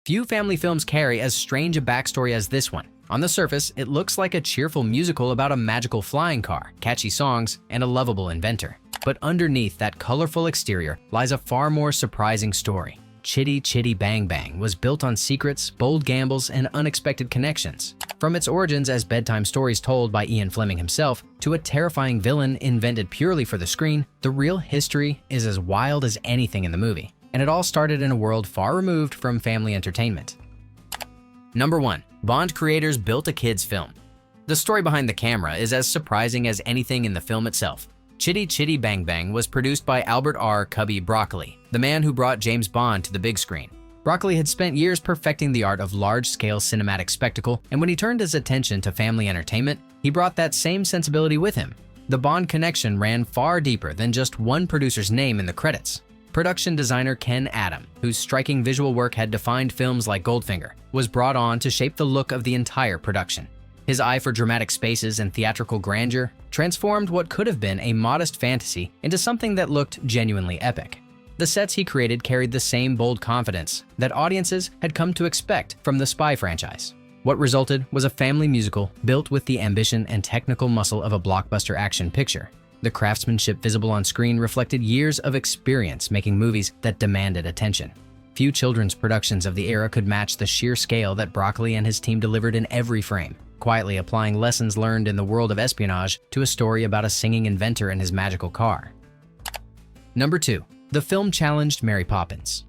Few family films carry as strange a backstory as this one. On the surface, it looks like a cheerful musical about a magical flying car, catchy songs, and a lovable inventor. But underneath that colorful exterior lies a far more surprising story. Chitty Chitty Bang Bang was built on secrets, bold gambles, and unexpected connections. From its origins as bedtime stories told by Ian Fleming himself, to a terrifying villain invented purely for the screen, the real history is as wild as anything in the movie. And it all started in a world far removed from family entertainment. Number 1. Bond creators built a kids' film. The story behind the camera is as surprising as anything in the film itself. Chitty Chitty Bang Bang was produced by Albert R. Cubby Broccoli, the man who brought James Bond to the big screen. Broccoli had spent years perfecting the art of large-scale cinematic spectacle, and when he turned his attention to family entertainment, he brought that same sensibility with him. The Bond connection ran far deeper than just one producer's name in the credits. Production designer Ken Adam, whose striking visual work had defined films like Goldfinger, was brought on to shape the look of the entire production. His eye for dramatic spaces and theatrical grandeur transformed what could have been a modest fantasy into something that looked genuinely epic. The sets he created carried the same bold confidence that audiences had come to expect from the spy franchise. What resulted was a family musical built with the ambition and technical muscle of a blockbuster action picture. The craftsmanship visible on screen reflected years of experience making movies that demanded attention. Few children's productions of the era could match the sheer scale that Broccoli and his team delivered in every frame, quietly applying lessons learned in the world of espionage to a story about a singing inventor and his magical car. Number 2. The film challenged Mary Poppins.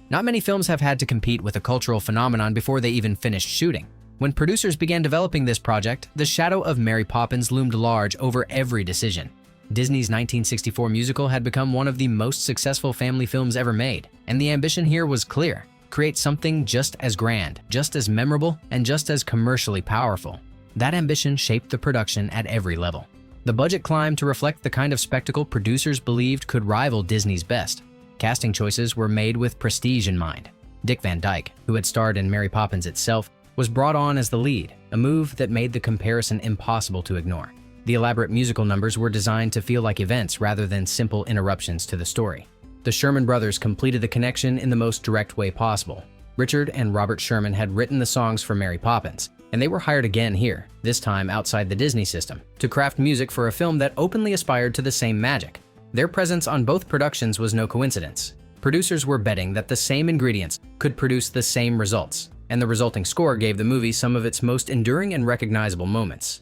Not many films have had to compete with a cultural phenomenon before they even finished shooting. When producers began developing this project, the shadow of Mary Poppins loomed large over every decision. Disney's 1964 musical had become one of the most successful family films ever made, and the ambition here was clear: create something just as grand, just as memorable, and just as commercially powerful. That ambition shaped the production at every level. The budget climbed to reflect the kind of spectacle producers believed could rival Disney's best. Casting choices were made with prestige in mind. Dick Van Dyke, who had starred in Mary Poppins itself, was brought on as the lead, a move that made the comparison impossible to ignore. The elaborate musical numbers were designed to feel like events rather than simple interruptions to the story. The Sherman brothers completed the connection in the most direct way possible. Richard and Robert Sherman had written the songs for Mary Poppins, and they were hired again here, this time outside the Disney system, to craft music for a film that openly aspired to the same magic. Their presence on both productions was no coincidence. Producers were betting that the same ingredients could produce the same results, and the resulting score gave the movie some of its most enduring and recognizable moments.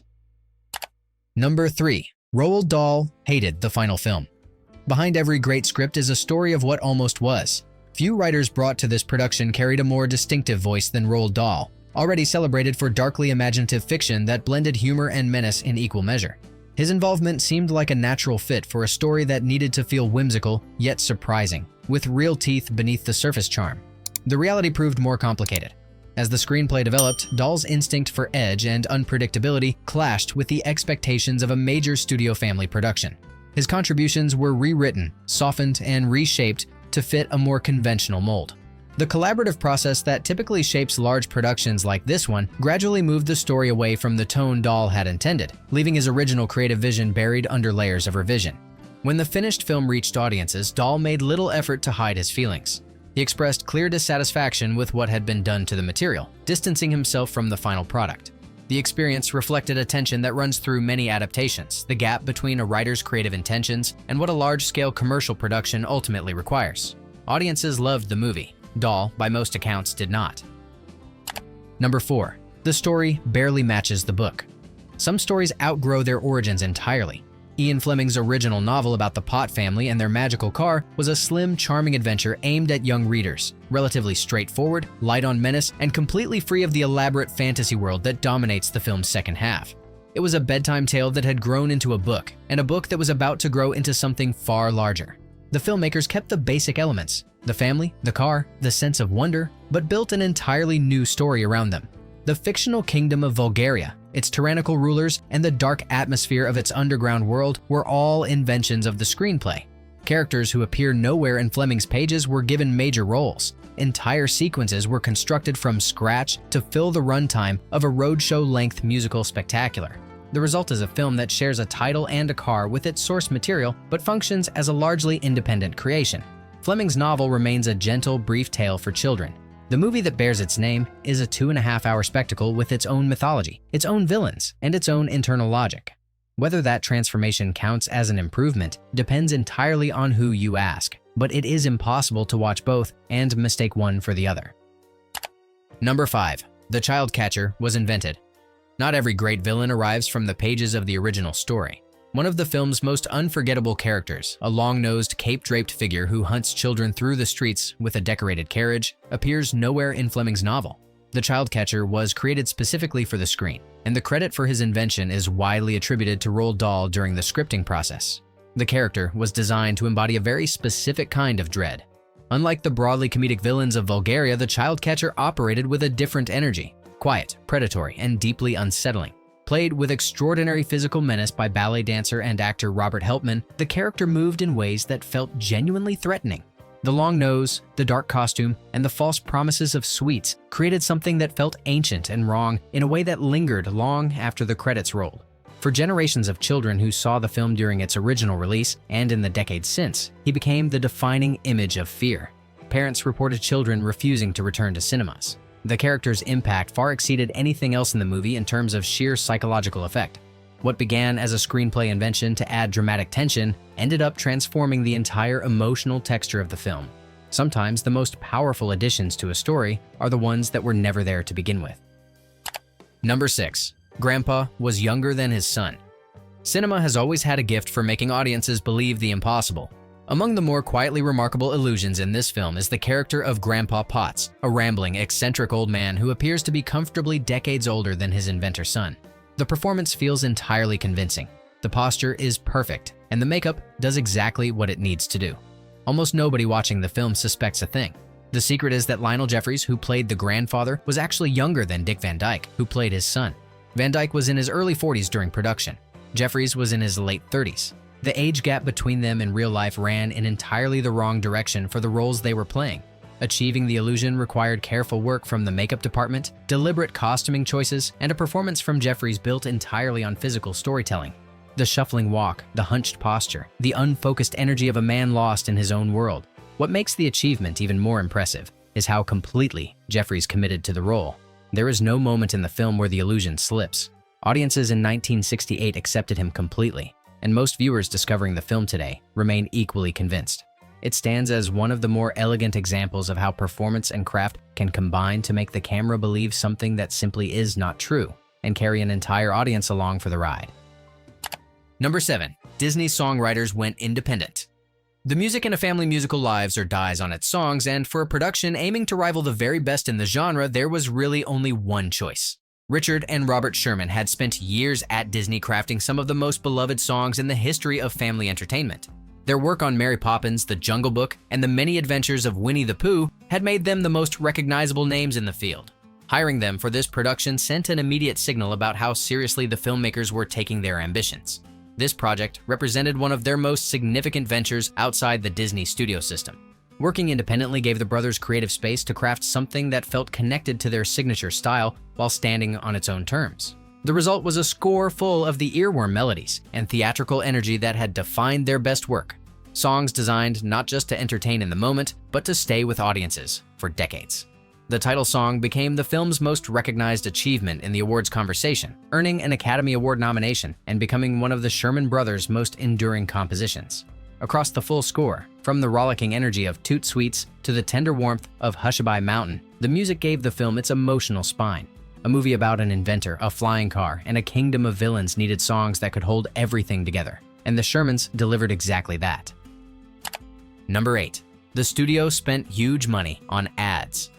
Number 3. Roald Dahl hated the final film. Behind every great script is a story of what almost was. Few writers brought to this production carried a more distinctive voice than Roald Dahl, already celebrated for darkly imaginative fiction that blended humor and menace in equal measure. His involvement seemed like a natural fit for a story that needed to feel whimsical, yet surprising, with real teeth beneath the surface charm. The reality proved more complicated. As the screenplay developed, Dahl's instinct for edge and unpredictability clashed with the expectations of a major studio family production. His contributions were rewritten, softened, and reshaped to fit a more conventional mold. The collaborative process that typically shapes large productions like this one gradually moved the story away from the tone Dahl had intended, leaving his original creative vision buried under layers of revision. When the finished film reached audiences, Dahl made little effort to hide his feelings. He expressed clear dissatisfaction with what had been done to the material, distancing himself from the final product. The experience reflected a tension that runs through many adaptations, the gap between a writer's creative intentions and what a large-scale commercial production ultimately requires. Audiences loved the movie. Dahl, by most accounts, did not. Number 4. The story barely matches the book. Some stories outgrow their origins entirely. Ian Fleming's original novel about the Pot family and their magical car was a slim, charming adventure aimed at young readers, relatively straightforward, light on menace, and completely free of the elaborate fantasy world that dominates the film's second half. It was a bedtime tale that had grown into a book, and a book that was about to grow into something far larger. The filmmakers kept the basic elements, the family, the car, the sense of wonder, but built an entirely new story around them. The fictional kingdom of Vulgaria, its tyrannical rulers, and the dark atmosphere of its underground world were all inventions of the screenplay. Characters who appear nowhere in Fleming's pages were given major roles. Entire sequences were constructed from scratch to fill the runtime of a roadshow-length musical spectacular. The result is a film that shares a title and a car with its source material, but functions as a largely independent creation. Fleming's novel remains a gentle, brief tale for children. The movie that bears its name is a 2.5-hour spectacle with its own mythology, its own villains, and its own internal logic. Whether that transformation counts as an improvement depends entirely on who you ask, but it is impossible to watch both and mistake one for the other. Number 5. The Child Catcher was invented. Not every great villain arrives from the pages of the original story. One of the film's most unforgettable characters, a long-nosed, cape-draped figure who hunts children through the streets with a decorated carriage, appears nowhere in Fleming's novel. The Child Catcher was created specifically for the screen, and the credit for his invention is widely attributed to Roald Dahl during the scripting process. The character was designed to embody a very specific kind of dread. Unlike the broadly comedic villains of Vulgaria, the Child Catcher operated with a different energy, quiet, predatory, and deeply unsettling. Played with extraordinary physical menace by ballet dancer and actor Robert Helpman, the character moved in ways that felt genuinely threatening. The long nose, the dark costume, and the false promises of sweets created something that felt ancient and wrong in a way that lingered long after the credits rolled. For generations of children who saw the film during its original release and in the decades since, he became the defining image of fear. Parents reported children refusing to return to cinemas. The character's impact far exceeded anything else in the movie in terms of sheer psychological effect. What began as a screenplay invention to add dramatic tension ended up transforming the entire emotional texture of the film. Sometimes the most powerful additions to a story are the ones that were never there to begin with. Number 6. Grandpa was younger than his son. Cinema has always had a gift for making audiences believe the impossible. Among the more quietly remarkable illusions in this film is the character of Grandpa Potts, a rambling, eccentric old man who appears to be comfortably decades older than his inventor son. The performance feels entirely convincing. The posture is perfect, and the makeup does exactly what it needs to do. Almost nobody watching the film suspects a thing. The secret is that Lionel Jeffries, who played the grandfather, was actually younger than Dick Van Dyke, who played his son. Van Dyke was in his early 40s during production. Jeffries was in his late 30s. The age gap between them in real life ran in entirely the wrong direction for the roles they were playing. Achieving the illusion required careful work from the makeup department, deliberate costuming choices, and a performance from Jeffries built entirely on physical storytelling. The shuffling walk, the hunched posture, the unfocused energy of a man lost in his own world. What makes the achievement even more impressive is how completely Jeffries committed to the role. There is no moment in the film where the illusion slips. Audiences in 1968 accepted him completely, and most viewers discovering the film today remain equally convinced. It stands as one of the more elegant examples of how performance and craft can combine to make the camera believe something that simply is not true and carry an entire audience along for the ride. Number 7. Disney songwriters went independent. The music in a family musical lives or dies on its songs, and for a production aiming to rival the very best in the genre, there was really only one choice. Richard and Robert Sherman had spent years at Disney crafting some of the most beloved songs in the history of family entertainment. Their work on Mary Poppins, The Jungle Book, and The Many Adventures of Winnie the Pooh had made them the most recognizable names in the field. Hiring them for this production sent an immediate signal about how seriously the filmmakers were taking their ambitions. This project represented one of their most significant ventures outside the Disney studio system. Working independently gave the brothers creative space to craft something that felt connected to their signature style while standing on its own terms. The result was a score full of the earworm melodies and theatrical energy that had defined their best work. Songs designed not just to entertain in the moment, but to stay with audiences for decades. The title song became the film's most recognized achievement in the awards conversation, earning an Academy Award nomination and becoming one of the Sherman brothers' most enduring compositions. Across the full score, from the rollicking energy of Toot Sweets to the tender warmth of Hushabye Mountain, the music gave the film its emotional spine. A movie about an inventor, a flying car, and a kingdom of villains needed songs that could hold everything together, and the Shermans delivered exactly that. Number 8. The studio spent huge money on ads.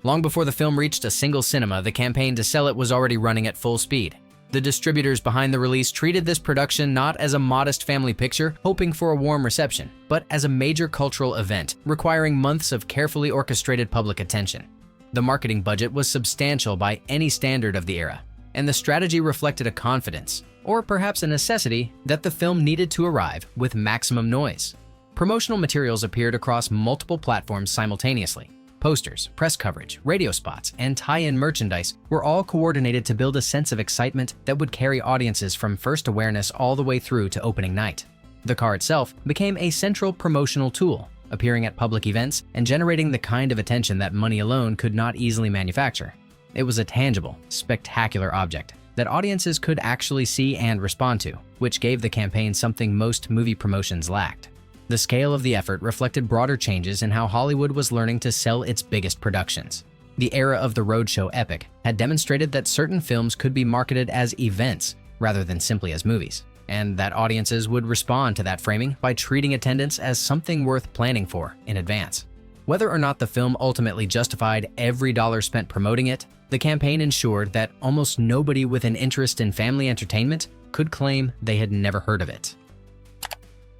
Long before the film reached a single cinema, the campaign to sell it was already running at full speed. The distributors behind the release treated this production not as a modest family picture, hoping for a warm reception, but as a major cultural event, requiring months of carefully orchestrated public attention. The marketing budget was substantial by any standard of the era, and the strategy reflected a confidence, or perhaps a necessity, that the film needed to arrive with maximum noise. Promotional materials appeared across multiple platforms simultaneously. Posters, press coverage, radio spots, and tie-in merchandise were all coordinated to build a sense of excitement that would carry audiences from first awareness all the way through to opening night. The car itself became a central promotional tool, appearing at public events, and generating the kind of attention that money alone could not easily manufacture. It was a tangible, spectacular object that audiences could actually see and respond to, which gave the campaign something most movie promotions lacked. The scale of the effort reflected broader changes in how Hollywood was learning to sell its biggest productions. The era of the roadshow epic had demonstrated that certain films could be marketed as events rather than simply as movies, and that audiences would respond to that framing by treating attendance as something worth planning for in advance. Whether or not the film ultimately justified every dollar spent promoting it, the campaign ensured that almost nobody with an interest in family entertainment could claim they had never heard of it.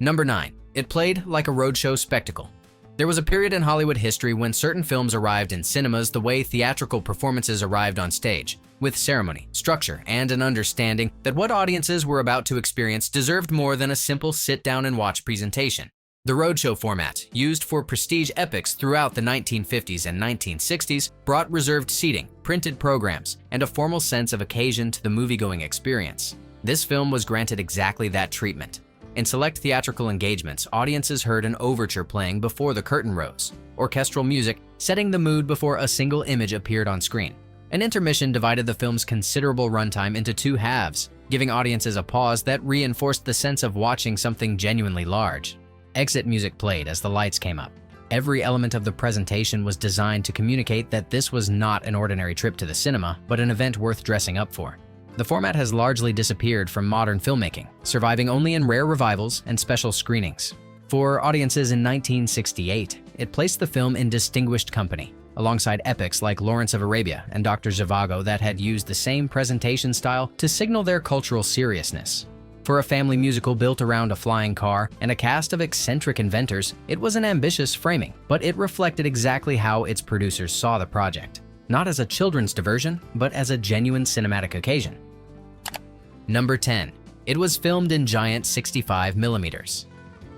Number 9. It played like a roadshow spectacle. There was a period in Hollywood history when certain films arrived in cinemas the way theatrical performances arrived on stage, with ceremony, structure, and an understanding that what audiences were about to experience deserved more than a simple sit-down-and-watch presentation. The roadshow format, used for prestige epics throughout the 1950s and 1960s, brought reserved seating, printed programs, and a formal sense of occasion to the movie-going experience. This film was granted exactly that treatment. In select theatrical engagements, audiences heard an overture playing before the curtain rose, orchestral music setting the mood before a single image appeared on screen. An intermission divided the film's considerable runtime into two halves, giving audiences a pause that reinforced the sense of watching something genuinely large. Exit music played as the lights came up. Every element of the presentation was designed to communicate that this was not an ordinary trip to the cinema, but an event worth dressing up for. The format has largely disappeared from modern filmmaking, surviving only in rare revivals and special screenings. For audiences in 1968, it placed the film in distinguished company, alongside epics like Lawrence of Arabia and Dr. Zhivago that had used the same presentation style to signal their cultural seriousness. For a family musical built around a flying car and a cast of eccentric inventors, it was an ambitious framing, but it reflected exactly how its producers saw the project. Not as a children's diversion, but as a genuine cinematic occasion. Number 10. It was filmed in giant 65mm.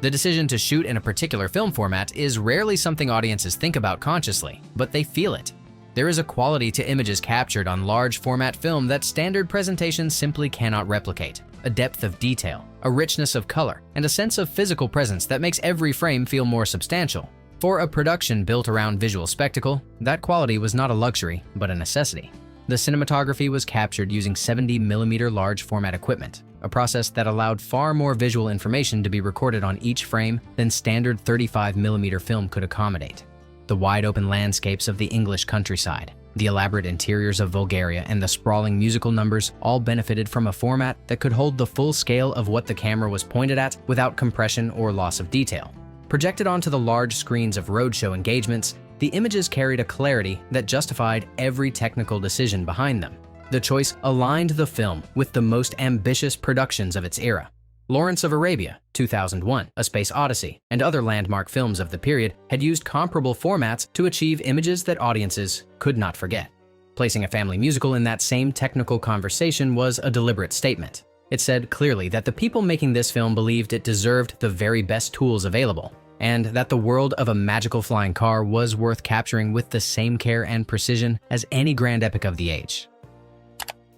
The decision to shoot in a particular film format is rarely something audiences think about consciously, but they feel it. There is a quality to images captured on large format film that standard presentations simply cannot replicate. A depth of detail, a richness of color, and a sense of physical presence that makes every frame feel more substantial. For a production built around visual spectacle, that quality was not a luxury, but a necessity. The cinematography was captured using 70mm large format equipment, a process that allowed far more visual information to be recorded on each frame than standard 35mm film could accommodate. The wide-open landscapes of the English countryside, the elaborate interiors of Bulgaria, and the sprawling musical numbers all benefited from a format that could hold the full scale of what the camera was pointed at without compression or loss of detail. Projected onto the large screens of roadshow engagements, the images carried a clarity that justified every technical decision behind them. The choice aligned the film with the most ambitious productions of its era. Lawrence of Arabia, 2001, A Space Odyssey, and other landmark films of the period had used comparable formats to achieve images that audiences could not forget. Placing a family musical in that same technical conversation was a deliberate statement. It said clearly that the people making this film believed it deserved the very best tools available, and that the world of a magical flying car was worth capturing with the same care and precision as any grand epic of the age.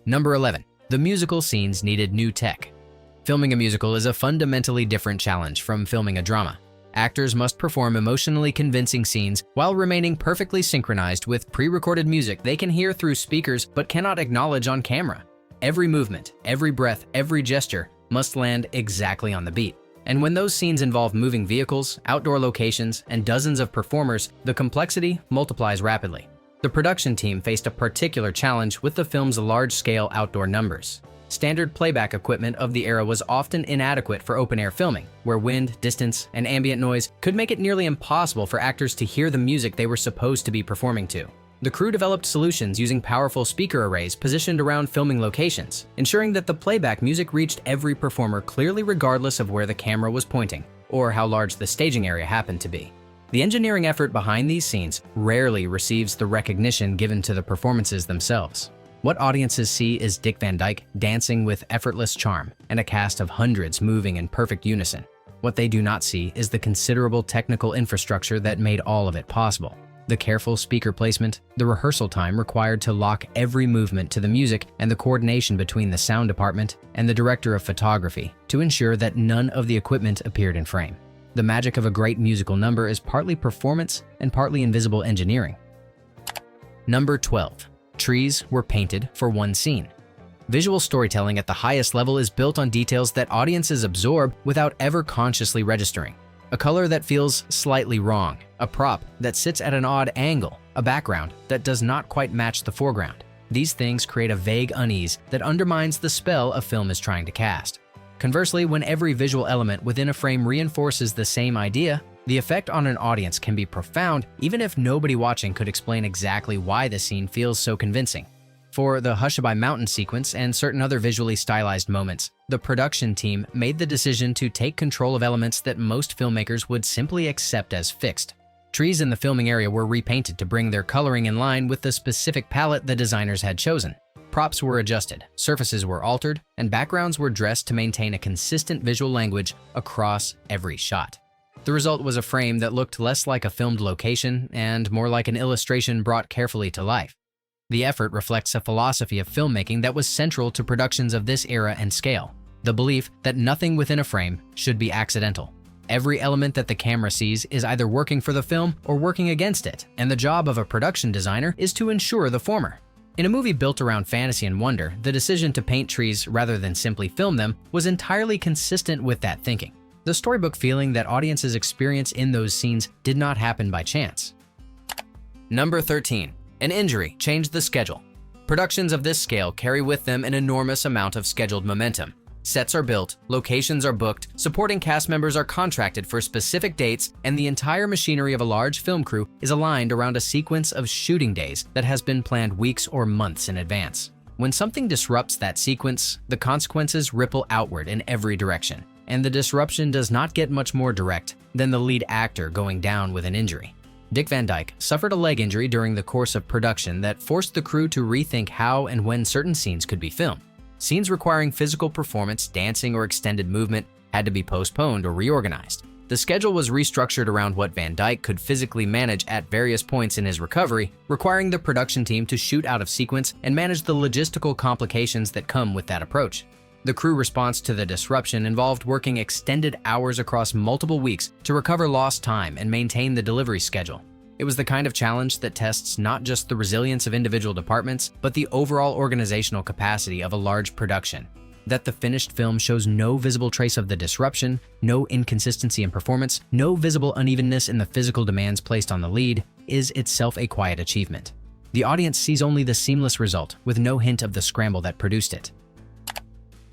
Number 11. The musical scenes needed new tech. Filming a musical is a fundamentally different challenge from filming a drama. Actors must perform emotionally convincing scenes while remaining perfectly synchronized with pre-recorded music they can hear through speakers but cannot acknowledge on camera. Every movement, every breath, every gesture must land exactly on the beat. And when those scenes involve moving vehicles, outdoor locations, and dozens of performers, the complexity multiplies rapidly. The production team faced a particular challenge with the film's large-scale outdoor numbers. Standard playback equipment of the era was often inadequate for open-air filming, where wind, distance, and ambient noise could make it nearly impossible for actors to hear the music they were supposed to be performing to. The crew developed solutions using powerful speaker arrays positioned around filming locations, ensuring that the playback music reached every performer clearly regardless of where the camera was pointing or how large the staging area happened to be. The engineering effort behind these scenes rarely receives the recognition given to the performances themselves. What audiences see is Dick Van Dyke dancing with effortless charm and a cast of hundreds moving in perfect unison. What they do not see is the considerable technical infrastructure that made all of it possible. The careful speaker placement, the rehearsal time required to lock every movement to the music, and the coordination between the sound department and the director of photography to ensure that none of the equipment appeared in frame. The magic of a great musical number is partly performance and partly invisible engineering. Number 12. Trees were painted for one scene. Visual storytelling at the highest level is built on details that audiences absorb without ever consciously registering. A color that feels slightly wrong, a prop that sits at an odd angle, a background that does not quite match the foreground. These things create a vague unease that undermines the spell a film is trying to cast. Conversely, when every visual element within a frame reinforces the same idea, the effect on an audience can be profound even if nobody watching could explain exactly why the scene feels so convincing. For the Hushabye Mountain sequence and certain other visually stylized moments, the production team made the decision to take control of elements that most filmmakers would simply accept as fixed. Trees in the filming area were repainted to bring their coloring in line with the specific palette the designers had chosen. Props were adjusted, surfaces were altered, and backgrounds were dressed to maintain a consistent visual language across every shot. The result was a frame that looked less like a filmed location and more like an illustration brought carefully to life. The effort reflects a philosophy of filmmaking that was central to productions of this era and scale, the belief that nothing within a frame should be accidental. Every element that the camera sees is either working for the film or working against it, and the job of a production designer is to ensure the former. In a movie built around fantasy and wonder, the decision to paint trees rather than simply film them was entirely consistent with that thinking. The storybook feeling that audiences experience in those scenes did not happen by chance. Number 13. An injury changed the schedule. Productions of this scale carry with them an enormous amount of scheduled momentum. Sets are built, locations are booked, supporting cast members are contracted for specific dates, and the entire machinery of a large film crew is aligned around a sequence of shooting days that has been planned weeks or months in advance. When something disrupts that sequence, the consequences ripple outward in every direction, and the disruption does not get much more direct than the lead actor going down with an injury. Dick Van Dyke suffered a leg injury during the course of production that forced the crew to rethink how and when certain scenes could be filmed. Scenes requiring physical performance, dancing, or extended movement had to be postponed or reorganized. The schedule was restructured around what Van Dyke could physically manage at various points in his recovery, requiring the production team to shoot out of sequence and manage the logistical complications that come with that approach. The crew response to the disruption involved working extended hours across multiple weeks to recover lost time and maintain the delivery schedule. It was the kind of challenge that tests not just the resilience of individual departments, but the overall organizational capacity of a large production. That the finished film shows no visible trace of the disruption, no inconsistency in performance, no visible unevenness in the physical demands placed on the lead, is itself a quiet achievement. The audience sees only the seamless result, with no hint of the scramble that produced it.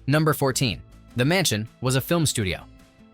Number 14. The mansion was a film studio.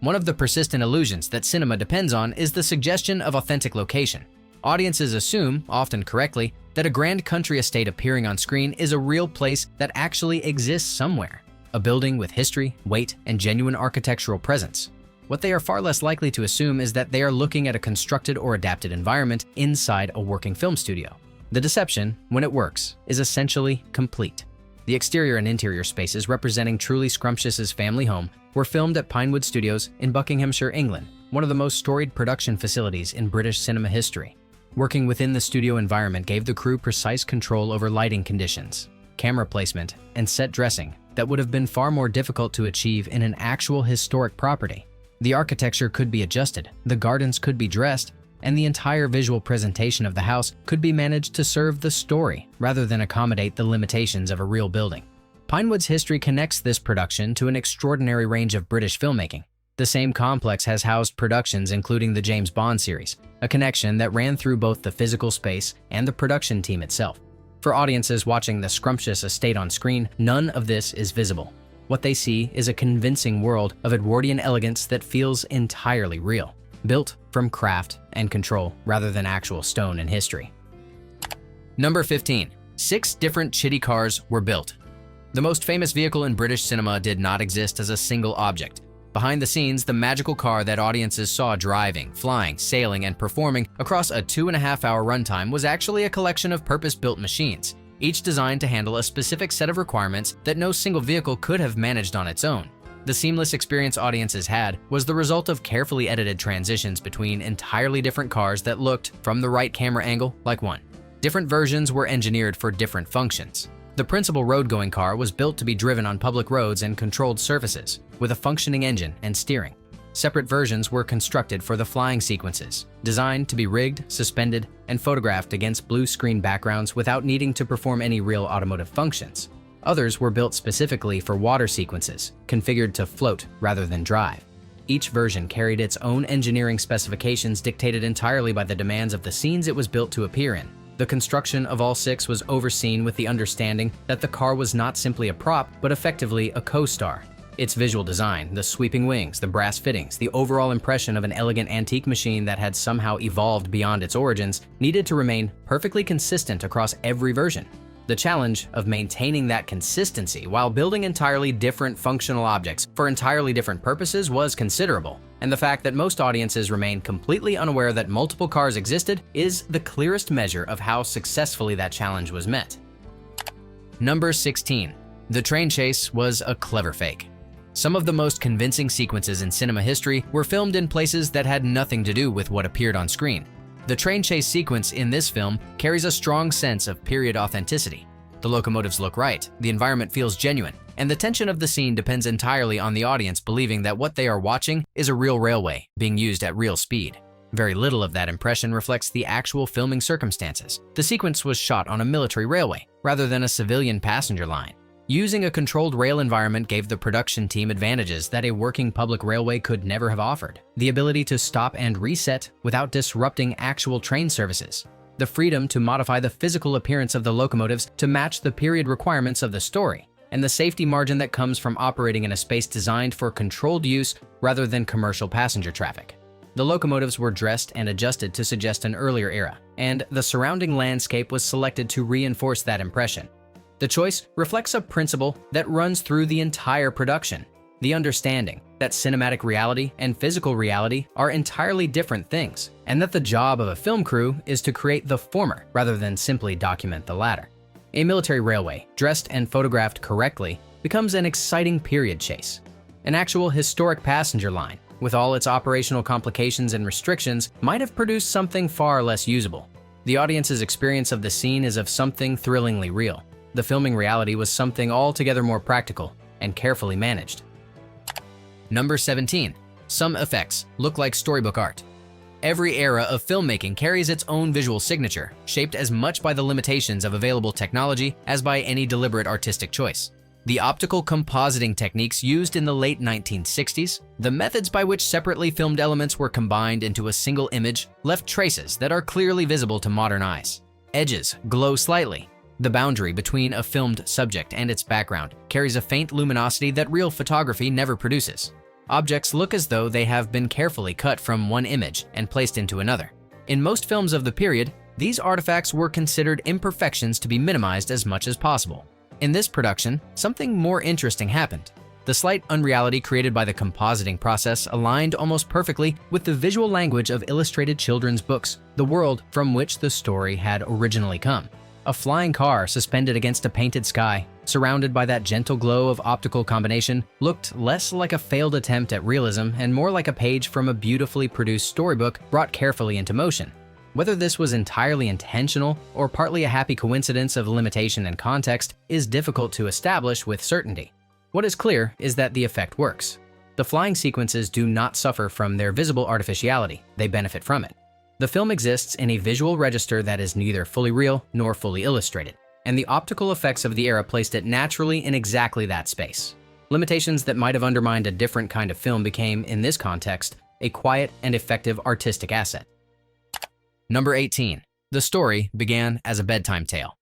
One of the persistent illusions that cinema depends on is the suggestion of authentic location. Audiences assume, often correctly, that a grand country estate appearing on screen is a real place that actually exists somewhere, a building with history, weight, and genuine architectural presence. What they are far less likely to assume is that they are looking at a constructed or adapted environment inside a working film studio. The deception, when it works, is essentially complete. The exterior and interior spaces representing Truly Scrumptious's family home were filmed at Pinewood Studios in Buckinghamshire, England, one of the most storied production facilities in British cinema history. Working within the studio environment gave the crew precise control over lighting conditions, camera placement, and set dressing that would have been far more difficult to achieve in an actual historic property. The architecture could be adjusted, the gardens could be dressed, and the entire visual presentation of the house could be managed to serve the story rather than accommodate the limitations of a real building. Pinewood's history connects this production to an extraordinary range of British filmmaking. The same complex has housed productions including the James Bond series, a connection that ran through both the physical space and the production team itself. For audiences watching the scrumptious estate on screen, none of this is visible. What they see is a convincing world of Edwardian elegance that feels entirely real, built from craft and control rather than actual stone and history. Number 15. 6 different Chitty cars were built. The most famous vehicle in British cinema did not exist as a single object. Behind the scenes, the magical car that audiences saw driving, flying, sailing, and performing across a 2.5-hour runtime was actually a collection of purpose-built machines, each designed to handle a specific set of requirements that no single vehicle could have managed on its own. The seamless experience audiences had was the result of carefully edited transitions between entirely different cars that looked, from the right camera angle, like one. Different versions were engineered for different functions. The principal road-going car was built to be driven on public roads and controlled surfaces, with a functioning engine and steering. Separate versions were constructed for the flying sequences, designed to be rigged, suspended, and photographed against blue screen backgrounds without needing to perform any real automotive functions. Others were built specifically for water sequences, configured to float rather than drive. Each version carried its own engineering specifications dictated entirely by the demands of the scenes it was built to appear in. The construction of all 6 was overseen with the understanding that the car was not simply a prop, but effectively a co-star. Its visual design, the sweeping wings, the brass fittings, the overall impression of an elegant antique machine that had somehow evolved beyond its origins, needed to remain perfectly consistent across every version. The challenge of maintaining that consistency while building entirely different functional objects for entirely different purposes was considerable, and the fact that most audiences remain completely unaware that multiple cars existed is the clearest measure of how successfully that challenge was met. Number 16. The train chase was a clever fake. Some of the most convincing sequences in cinema history were filmed in places that had nothing to do with what appeared on screen. The train chase sequence in this film carries a strong sense of period authenticity. The locomotives look right, the environment feels genuine, and the tension of the scene depends entirely on the audience believing that what they are watching is a real railway being used at real speed. Very little of that impression reflects the actual filming circumstances. The sequence was shot on a military railway rather than a civilian passenger line. Using a controlled rail environment gave the production team advantages that a working public railway could never have offered. The ability to stop and reset without disrupting actual train services. The freedom to modify the physical appearance of the locomotives to match the period requirements of the story. And the safety margin that comes from operating in a space designed for controlled use rather than commercial passenger traffic. The locomotives were dressed and adjusted to suggest an earlier era, and the surrounding landscape was selected to reinforce that impression. The choice reflects a principle that runs through the entire production: the understanding that cinematic reality and physical reality are entirely different things, and that the job of a film crew is to create the former rather than simply document the latter. A military railway, dressed and photographed correctly, becomes an exciting period chase. An actual historic passenger line, with all its operational complications and restrictions, might have produced something far less usable. The audience's experience of the scene is of something thrillingly real. The filming reality was something altogether more practical and carefully managed. Number 17. Some effects look like storybook art. Every era of filmmaking carries its own visual signature, shaped as much by the limitations of available technology as by any deliberate artistic choice. The optical compositing techniques used in the late 1960s, the methods by which separately filmed elements were combined into a single image, left traces that are clearly visible to modern eyes. Edges glow slightly. The boundary between a filmed subject and its background carries a faint luminosity that real photography never produces. Objects look as though they have been carefully cut from one image and placed into another. In most films of the period, these artifacts were considered imperfections to be minimized as much as possible. In this production, something more interesting happened. The slight unreality created by the compositing process aligned almost perfectly with the visual language of illustrated children's books, the world from which the story had originally come. A flying car suspended against a painted sky, surrounded by that gentle glow of optical combination, looked less like a failed attempt at realism and more like a page from a beautifully produced storybook brought carefully into motion. Whether this was entirely intentional or partly a happy coincidence of limitation and context is difficult to establish with certainty. What is clear is that the effect works. The flying sequences do not suffer from their visible artificiality, they benefit from it. The film exists in a visual register that is neither fully real nor fully illustrated, and the optical effects of the era placed it naturally in exactly that space. Limitations that might have undermined a different kind of film became, in this context, a quiet and effective artistic asset. Number 18. The story began as a bedtime tale.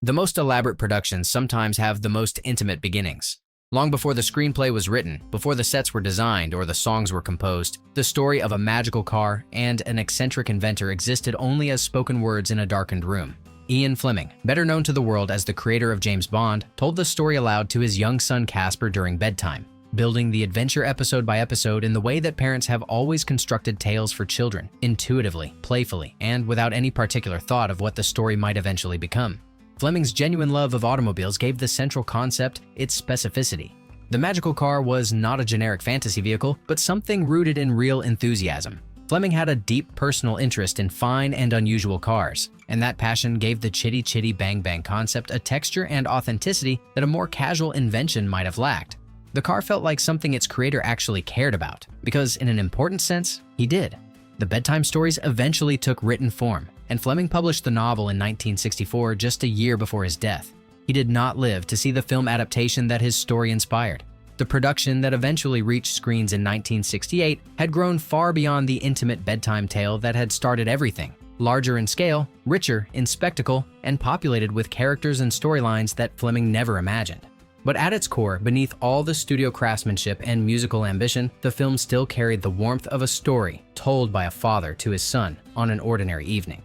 The most elaborate productions sometimes have the most intimate beginnings. Long before the screenplay was written, before the sets were designed or the songs were composed, the story of a magical car and an eccentric inventor existed only as spoken words in a darkened room. Ian Fleming, better known to the world as the creator of James Bond, told the story aloud to his young son Casper during bedtime, building the adventure episode by episode in the way that parents have always constructed tales for children, intuitively, playfully, and without any particular thought of what the story might eventually become. Fleming's genuine love of automobiles gave the central concept its specificity. The magical car was not a generic fantasy vehicle, but something rooted in real enthusiasm. Fleming had a deep personal interest in fine and unusual cars, and that passion gave the Chitty Chitty Bang Bang concept a texture and authenticity that a more casual invention might have lacked. The car felt like something its creator actually cared about, because in an important sense, he did. The bedtime stories eventually took written form, and Fleming published the novel in 1964, just a year before his death. He did not live to see the film adaptation that his story inspired. The production that eventually reached screens in 1968 had grown far beyond the intimate bedtime tale that had started everything, larger in scale, richer in spectacle, and populated with characters and storylines that Fleming never imagined. But at its core, beneath all the studio craftsmanship and musical ambition, the film still carried the warmth of a story told by a father to his son on an ordinary evening.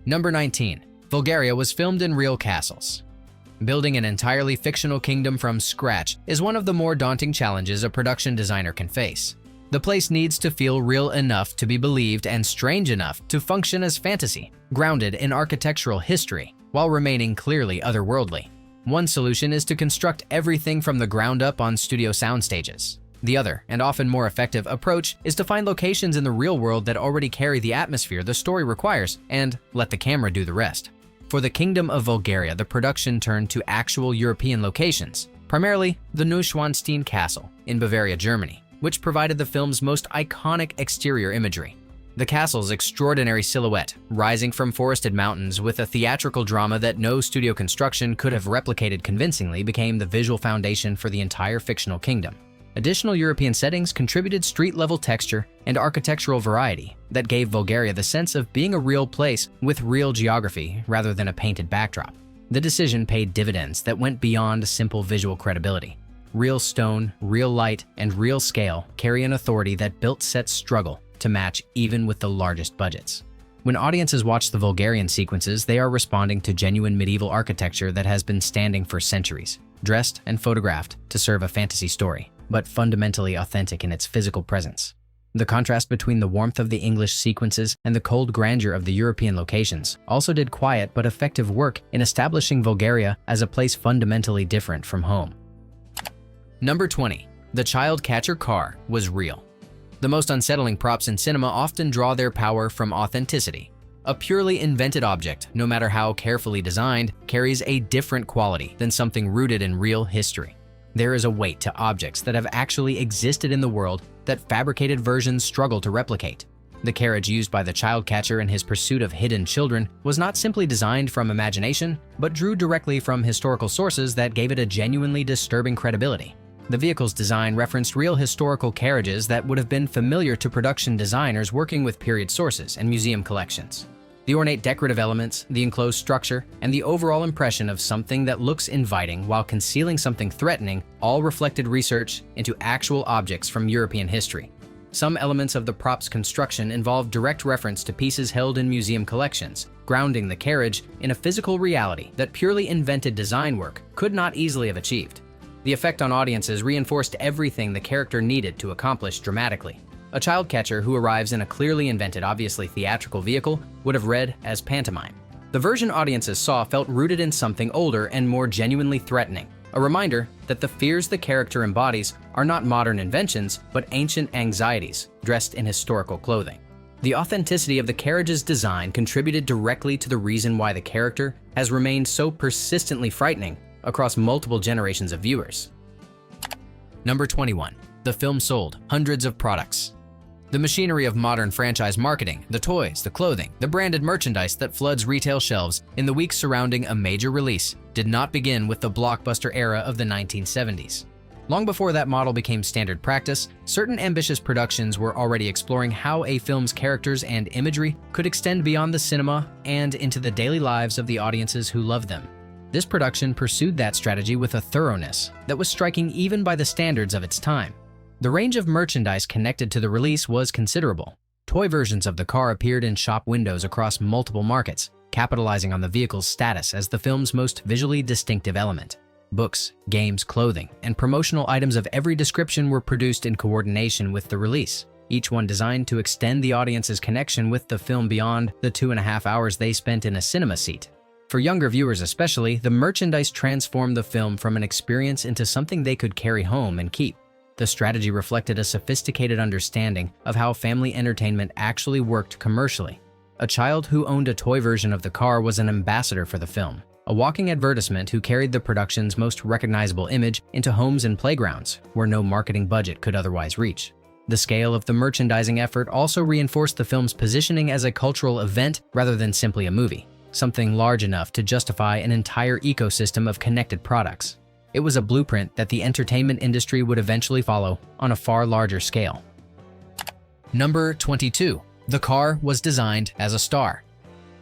Number 19. Bulgaria was filmed in real castles. Building an entirely fictional kingdom from scratch is one of the more daunting challenges a production designer can face. The place needs to feel real enough to be believed and strange enough to function as fantasy, grounded in architectural history, while remaining clearly otherworldly. One solution is to construct everything from the ground up on studio sound stages. The other, and often more effective, approach is to find locations in the real world that already carry the atmosphere the story requires and let the camera do the rest. For the Kingdom of Bulgaria, the production turned to actual European locations, primarily the Neuschwanstein Castle in Bavaria, Germany, which provided the film's most iconic exterior imagery. The castle's extraordinary silhouette, rising from forested mountains with a theatrical drama that no studio construction could have replicated convincingly, became the visual foundation for the entire fictional kingdom. Additional European settings contributed street-level texture and architectural variety that gave Bulgaria the sense of being a real place with real geography rather than a painted backdrop. The decision paid dividends that went beyond simple visual credibility. Real stone, real light, and real scale carry an authority that built sets struggle to match even with the largest budgets. When audiences watch the Bulgarian sequences, they are responding to genuine medieval architecture that has been standing for centuries, dressed and photographed to serve a fantasy story, but fundamentally authentic in its physical presence. The contrast between the warmth of the English sequences and the cold grandeur of the European locations also did quiet but effective work in establishing Bulgaria as a place fundamentally different from home. Number 20. The child catcher car was real. The most unsettling props in cinema often draw their power from authenticity. A purely invented object, no matter how carefully designed, carries a different quality than something rooted in real history. There is a weight to objects that have actually existed in the world that fabricated versions struggle to replicate. The carriage used by the child catcher in his pursuit of hidden children was not simply designed from imagination, but drew directly from historical sources that gave it a genuinely disturbing credibility. The vehicle's design referenced real historical carriages that would have been familiar to production designers working with period sources and museum collections. The ornate decorative elements, the enclosed structure, and the overall impression of something that looks inviting while concealing something threatening all reflected research into actual objects from European history. Some elements of the prop's construction involved direct reference to pieces held in museum collections, grounding the carriage in a physical reality that purely invented design work could not easily have achieved. The effect on audiences reinforced everything the character needed to accomplish dramatically. A child catcher who arrives in a clearly invented, obviously theatrical vehicle would have read as pantomime. The version audiences saw felt rooted in something older and more genuinely threatening, a reminder that the fears the character embodies are not modern inventions, but ancient anxieties dressed in historical clothing. The authenticity of the carriage's design contributed directly to the reason why the character has remained so persistently frightening across multiple generations of viewers. Number 21. The film sold hundreds of products. The machinery of modern franchise marketing, the toys, the clothing, the branded merchandise that floods retail shelves in the weeks surrounding a major release did not begin with the blockbuster era of the 1970s. Long before that model became standard practice, certain ambitious productions were already exploring how a film's characters and imagery could extend beyond the cinema and into the daily lives of the audiences who loved them. This production pursued that strategy with a thoroughness that was striking even by the standards of its time. The range of merchandise connected to the release was considerable. Toy versions of the car appeared in shop windows across multiple markets, capitalizing on the vehicle's status as the film's most visually distinctive element. Books, games, clothing, and promotional items of every description were produced in coordination with the release, each one designed to extend the audience's connection with the film beyond the 2.5 hours they spent in a cinema seat. For younger viewers especially, the merchandise transformed the film from an experience into something they could carry home and keep. The strategy reflected a sophisticated understanding of how family entertainment actually worked commercially. A child who owned a toy version of the car was an ambassador for the film, a walking advertisement who carried the production's most recognizable image into homes and playgrounds where no marketing budget could otherwise reach. The scale of the merchandising effort also reinforced the film's positioning as a cultural event rather than simply a movie, something large enough to justify an entire ecosystem of connected products. It was a blueprint that the entertainment industry would eventually follow on a far larger scale. Number 22. The car was designed as a star.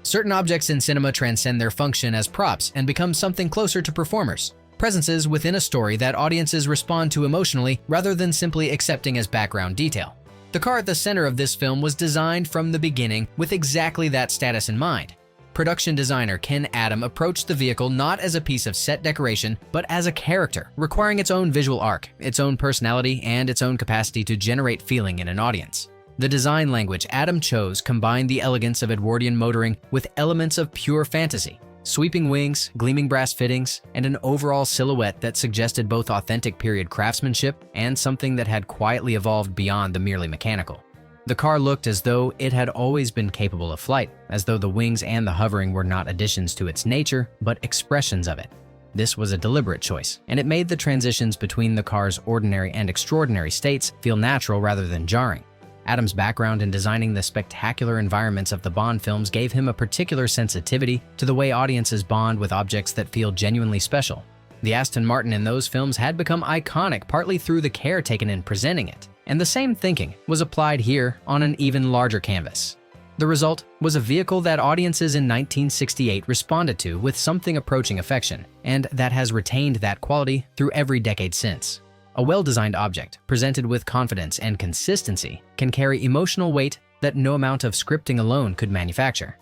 Certain objects in cinema transcend their function as props and become something closer to performers, presences within a story that audiences respond to emotionally rather than simply accepting as background detail. The car at the center of this film was designed from the beginning with exactly that status in mind. Production designer Ken Adam approached the vehicle not as a piece of set decoration, but as a character, requiring its own visual arc, its own personality, and its own capacity to generate feeling in an audience. The design language Adam chose combined the elegance of Edwardian motoring with elements of pure fantasy, sweeping wings, gleaming brass fittings, and an overall silhouette that suggested both authentic period craftsmanship and something that had quietly evolved beyond the merely mechanical. The car looked as though it had always been capable of flight, as though the wings and the hovering were not additions to its nature, but expressions of it. This was a deliberate choice, and it made the transitions between the car's ordinary and extraordinary states feel natural rather than jarring. Adam's background in designing the spectacular environments of the Bond films gave him a particular sensitivity to the way audiences bond with objects that feel genuinely special. The Aston Martin in those films had become iconic partly through the care taken in presenting it, and the same thinking was applied here on an even larger canvas. The result was a vehicle that audiences in 1968 responded to with something approaching affection, and that has retained that quality through every decade since. A well-designed object, presented with confidence and consistency, can carry emotional weight that no amount of scripting alone could manufacture.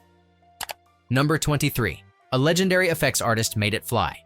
Number 23. A legendary effects artist made it fly.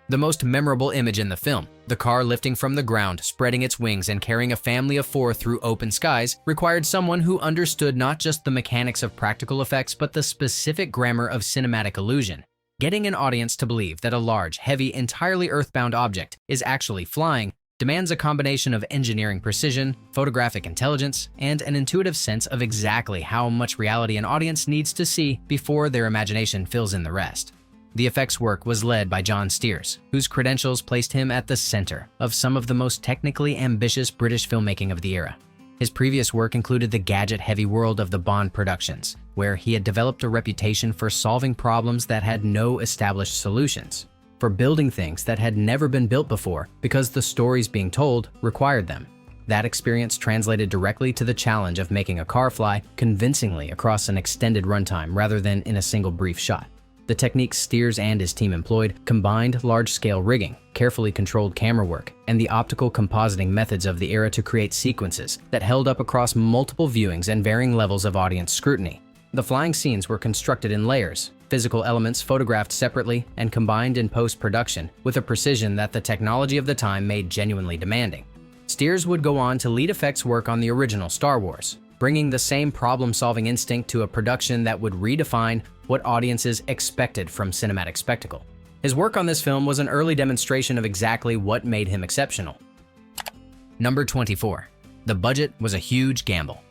The most memorable image in the film, the car lifting from the ground, spreading its wings and carrying a family of 4 through open skies, required someone who understood not just the mechanics of practical effects but the specific grammar of cinematic illusion. Getting an audience to believe that a large, heavy, entirely earthbound object is actually flying demands a combination of engineering precision, photographic intelligence, and an intuitive sense of exactly how much reality an audience needs to see before their imagination fills in the rest. The effects work was led by John Steers, whose credentials placed him at the center of some of the most technically ambitious British filmmaking of the era. His previous work included the gadget-heavy world of the Bond productions, where he had developed a reputation for solving problems that had no established solutions, for building things that had never been built before because the stories being told required them. That experience translated directly to the challenge of making a car fly convincingly across an extended runtime rather than in a single brief shot. The techniques Steers and his team employed combined large-scale rigging, carefully controlled camera work, and the optical compositing methods of the era to create sequences that held up across multiple viewings and varying levels of audience scrutiny. The flying scenes were constructed in layers, physical elements photographed separately and combined in post-production with a precision that the technology of the time made genuinely demanding. Steers would go on to lead effects work on the original Star Wars, bringing the same problem-solving instinct to a production that would redefine what audiences expected from cinematic spectacle. His work on this film was an early demonstration of exactly what made him exceptional. Number 24. The budget was a huge gamble.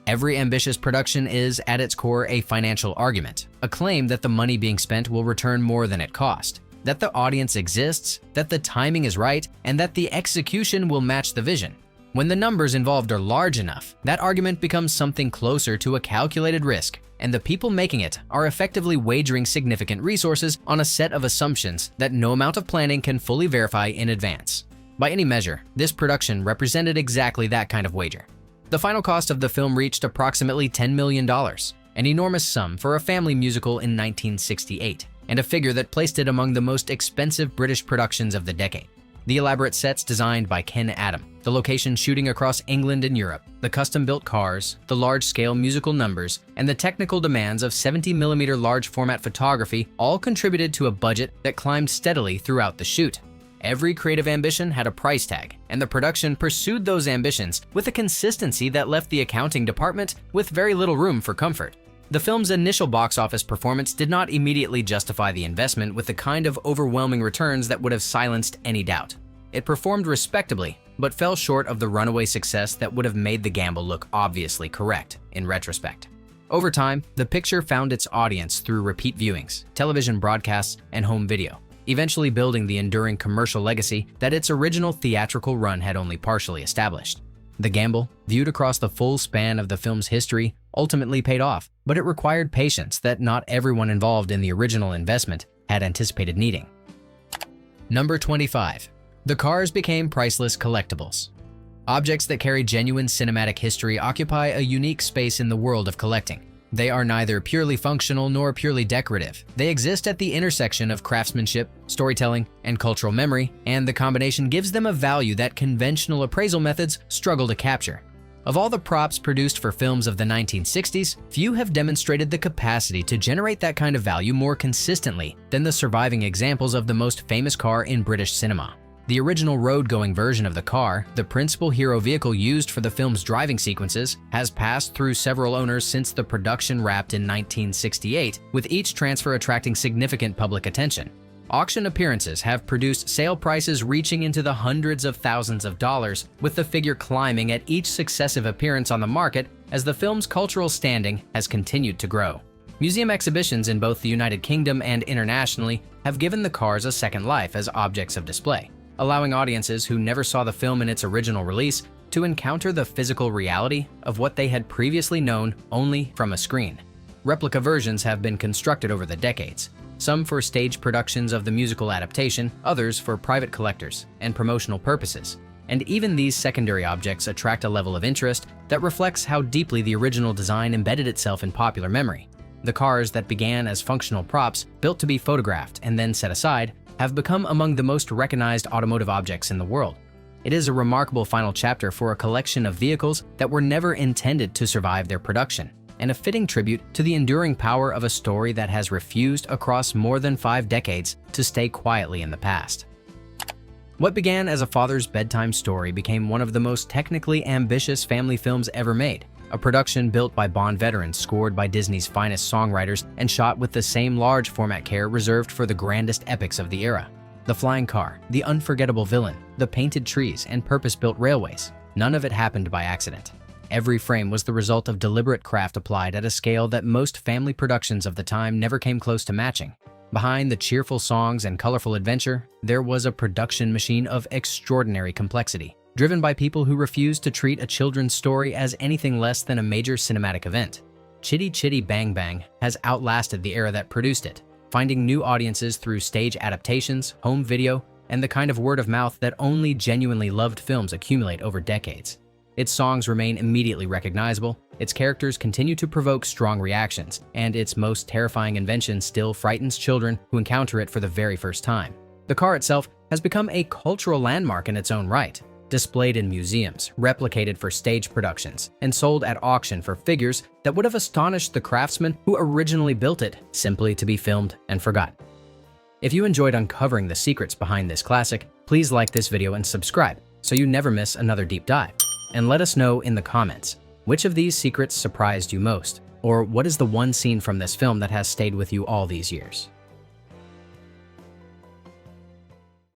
Every ambitious production is, at its core, a financial argument, a claim that the money being spent will return more than it cost, that the audience exists, that the timing is right, and that the execution will match the vision. When the numbers involved are large enough, that argument becomes something closer to a calculated risk, and the people making it are effectively wagering significant resources on a set of assumptions that no amount of planning can fully verify in advance. By any measure, this production represented exactly that kind of wager. The final cost of the film reached approximately $10 million, an enormous sum for a family musical in 1968, and a figure that placed it among the most expensive British productions of the decade. The elaborate sets designed by Ken Adam, the location shooting across England and Europe, the custom-built cars, the large-scale musical numbers, and the technical demands of 70mm large-format photography all contributed to a budget that climbed steadily throughout the shoot. Every creative ambition had a price tag, and the production pursued those ambitions with a consistency that left the accounting department with very little room for comfort. The film's initial box office performance did not immediately justify the investment with the kind of overwhelming returns that would have silenced any doubt. It performed respectably, but fell short of the runaway success that would have made the gamble look obviously correct in retrospect. Over time, the picture found its audience through repeat viewings, television broadcasts, and home video, eventually building the enduring commercial legacy that its original theatrical run had only partially established. The gamble, viewed across the full span of the film's history, ultimately paid off, but it required patience that not everyone involved in the original investment had anticipated needing. Number 25. The cars became priceless collectibles. Objects that carry genuine cinematic history occupy a unique space in the world of collecting. They are neither purely functional nor purely decorative. They exist at the intersection of craftsmanship, storytelling, and cultural memory, and the combination gives them a value that conventional appraisal methods struggle to capture. Of all the props produced for films of the 1960s, few have demonstrated the capacity to generate that kind of value more consistently than the surviving examples of the most famous car in British cinema. The original road-going version of the car, the principal hero vehicle used for the film's driving sequences, has passed through several owners since the production wrapped in 1968, with each transfer attracting significant public attention. Auction appearances have produced sale prices reaching into the hundreds of thousands of dollars, with the figure climbing at each successive appearance on the market as the film's cultural standing has continued to grow. Museum exhibitions in both the United Kingdom and internationally have given the cars a second life as objects of display, allowing audiences who never saw the film in its original release to encounter the physical reality of what they had previously known only from a screen. Replica versions have been constructed over the decades, some for stage productions of the musical adaptation, others for private collectors and promotional purposes. And even these secondary objects attract a level of interest that reflects how deeply the original design embedded itself in popular memory. The cars that began as functional props, built to be photographed and then set aside, have become among the most recognized automotive objects in the world. It is a remarkable final chapter for a collection of vehicles that were never intended to survive their production, and a fitting tribute to the enduring power of a story that has refused across more than 5 decades to stay quietly in the past. What began as a father's bedtime story became one of the most technically ambitious family films ever made, a production built by Bond veterans, scored by Disney's finest songwriters, and shot with the same large format care reserved for the grandest epics of the era. The flying car, the unforgettable villain, the painted trees, and purpose-built railways. None of it happened by accident. Every frame was the result of deliberate craft applied at a scale that most family productions of the time never came close to matching. Behind the cheerful songs and colorful adventure, there was a production machine of extraordinary complexity, driven by people who refused to treat a children's story as anything less than a major cinematic event. Chitty Chitty Bang Bang has outlasted the era that produced it, finding new audiences through stage adaptations, home video, and the kind of word of mouth that only genuinely loved films accumulate over decades. Its songs remain immediately recognizable, its characters continue to provoke strong reactions, and its most terrifying invention still frightens children who encounter it for the very first time. The car itself has become a cultural landmark in its own right, displayed in museums, replicated for stage productions, and sold at auction for figures that would have astonished the craftsmen who originally built it, simply to be filmed and forgotten. If you enjoyed uncovering the secrets behind this classic, please like this video and subscribe so you never miss another deep dive. And let us know in the comments, which of these secrets surprised you most? Or what is the one scene from this film that has stayed with you all these years?